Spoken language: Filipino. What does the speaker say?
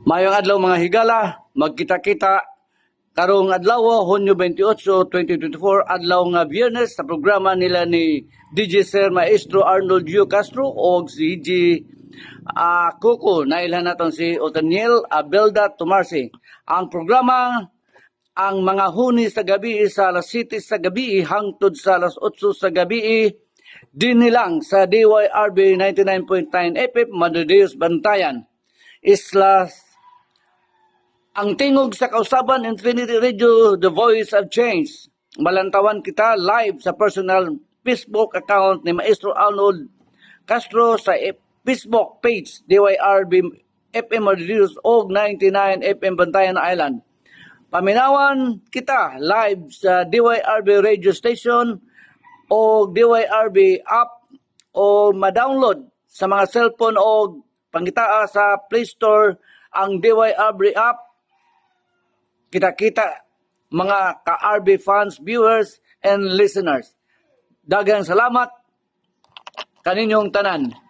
Mayong adlaw mga higala, magkita-kita karong adlaw Hunyo 28, 2024, adlaw nga Biyernes sa programa nila ni DJ Sir Maestro Arnold Gio Castro o si DJ Coco. Nailan naton si Otaniel Abelda Tomarsi. Ang programa ang mga huni sa gabi sa alas 7 sa gabi hangtod sa alas 8 sa gabi din nilang sa DYRB 99.9 FM Madadeus Bantayan. Islas ang tingog sa kausaban Infinity Radio, The Voice of Change. Malantawan kita live sa personal Facebook account ni Maestro Arnold Castro sa Facebook page DYRB FM Madadeus og 99 FM Bantayan Island. Paminawan kita live sa DYRB radio station o DYRB app o ma-download sa mga cellphone o pangitaa sa Play Store ang DYRB app. Kita-kita mga ka-RB fans, viewers, and listeners. Daghang salamat kaninyong tanan.